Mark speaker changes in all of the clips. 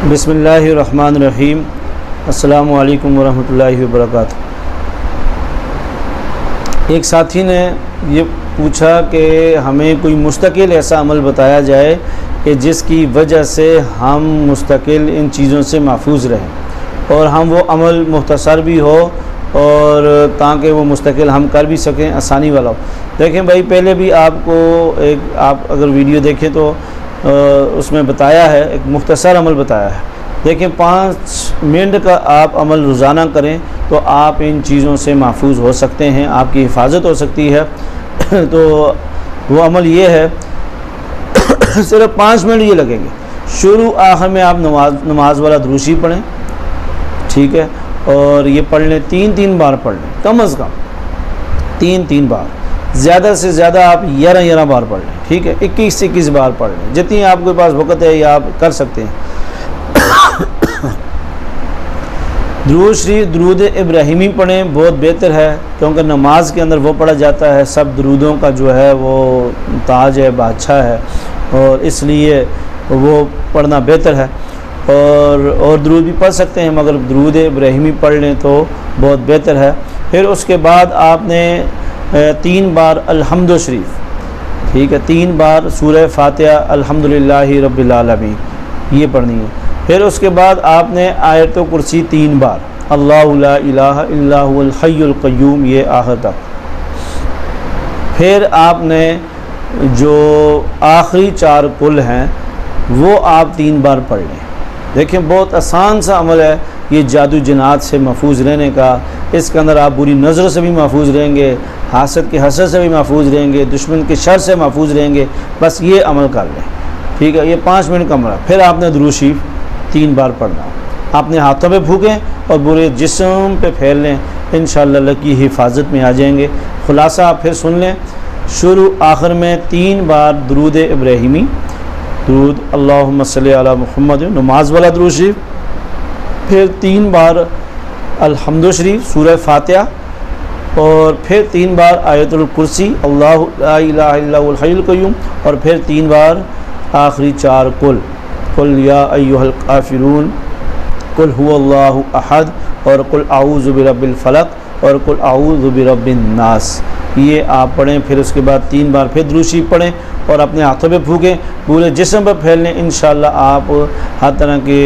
Speaker 1: بسم اللہ الرحمن الرحیم۔ السلام علیکم ورحمۃ اللہ وبرکاتہ۔ ایک ساتھی نے یہ پوچھا کہ ہمیں کوئی مستقل ایسا عمل بتایا جائے کہ جس کی وجہ سے ہم مستقل ان چیزوں سے محفوظ رہیں اور ہم وہ عمل مختصر بھی ہو اور تاکہ وہ مستقل ہم کر بھی سکیں، آسانی والا ہو۔ دیکھیں بھائی، پہلے بھی آپ کو آپ اگر ویڈیو دیکھیں تو اس میں بتایا ہے، ایک مختصر عمل بتایا ہے۔ دیکھیں 5 منٹ کا آپ عمل روزانہ کریں تو آپ ان چیزوں سے محفوظ ہو سکتے ہیں، آپ کی حفاظت ہو سکتی ہے۔ تو وہ عمل یہ ہے، صرف 5 منٹ یہ لگیں گے۔ شروع آخر میں آپ نماز والا درود شریف پڑھیں، ٹھیک ہے، اور یہ پڑھ لیں 3 بار پڑھ لیں، کم از کم 3 بار، زیادہ سے زیادہ آپ 11 بار پڑھ لیں، ٹھیک ہے، 21 بار پڑھ لیں، جتنی آپ کے پاس وقت ہے یا آپ کر سکتے ہیں۔ درود شریف درود ابراہیمی پڑھیں، بہت بہتر ہے، کیونکہ نماز کے اندر وہ پڑھا جاتا ہے، سب درودوں کا جو ہے وہ تاج ہے، بادشاہ ہے، اور اس لیے وہ پڑھنا بہتر ہے۔ اور درود بھی پڑھ سکتے ہیں، مگر درود ابراہیمی پڑھ لیں تو بہت بہتر ہے۔ پھر اس کے بعد آپ نے 3 بار الحمد شریف، ٹھیک ہے، 3 بار سورہ فاتحہ الحمدللہ رب العالمین یہ پڑھنی ہے۔ پھر اس کے بعد آپ نے آیت کرسی 3 بار، اللہ لا الہ الا هو الحی القیوم، یہ آخر تک۔ پھر آپ نے جو آخری 4 قل ہیں وہ آپ 3 بار پڑھ لیں۔ دیکھیں بہت آسان سا عمل ہے یہ، جادو جنات سے محفوظ رہنے کا۔ اس کے اندر آپ بری نظر سے بھی محفوظ رہیں گے، حاسد کے حسد سے بھی محفوظ رہیں گے، دشمن کے شر سے محفوظ رہیں گے۔ بس یہ عمل کر لیں، ٹھیک ہے، یہ 5 منٹ کا عمل ہے۔ پھر آپ نے درود شریف 3 بار پڑھنا، اپنے ہاتھوں پہ پھونکیں اور برے جسم پہ پھیل لیں، انشاءاللہ اللہ کی حفاظت میں آ جائیں گے۔ خلاصہ آپ پھر سن لیں، شروع آخر میں 3 بار درود ابراہیمی، درود اللہم صلی علی محمد، نماز والا درود شریف، پھر 3 بار الحمد شریف سورہ فاتحہ، اور پھر 3 بار آیت الکرسی اللہ لا الہ الا هو الحی القیوم، اور پھر 3 بار آخری 4 قل، قل یا ایھا الکافرون، قل هو اللہ احد، اور قل اعوذ برب الفلق، اور قل اعوذ برب الناس، یہ آپ پڑھیں۔ پھر اس کے بعد 3 بار پھر درود شریف پڑھیں اور اپنے ہاتھوں پہ پھونکیں، پورے جسم پہ پھیل لیں۔ انشاءاللہ آپ ہر طرح کے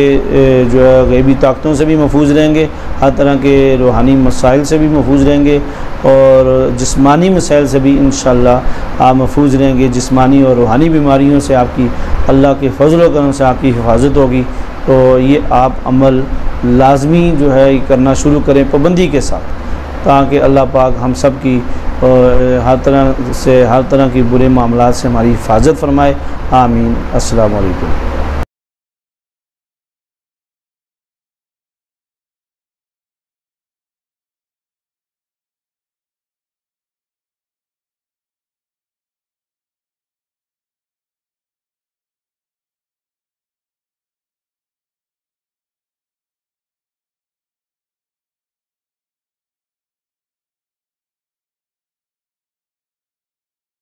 Speaker 1: جو ہے غیبی طاقتوں سے بھی محفوظ رہیں گے، ہر طرح کے روحانی مسائل سے بھی محفوظ رہیں گے، اور جسمانی مسائل سے بھی انشاءاللہ آپ محفوظ رہیں گے۔ جسمانی اور روحانی بیماریوں سے آپ کی اللہ کے فضل و کرم سے آپ کی حفاظت ہوگی۔ تو یہ آپ عمل لازمی جو ہے یہ کرنا شروع کریں پابندی کے ساتھ، تاکہ اللہ پاک ہم سب کی ہر طرح کی برے معاملات سے ہماری حفاظت فرمائے۔ آمین۔ السلام علیکم۔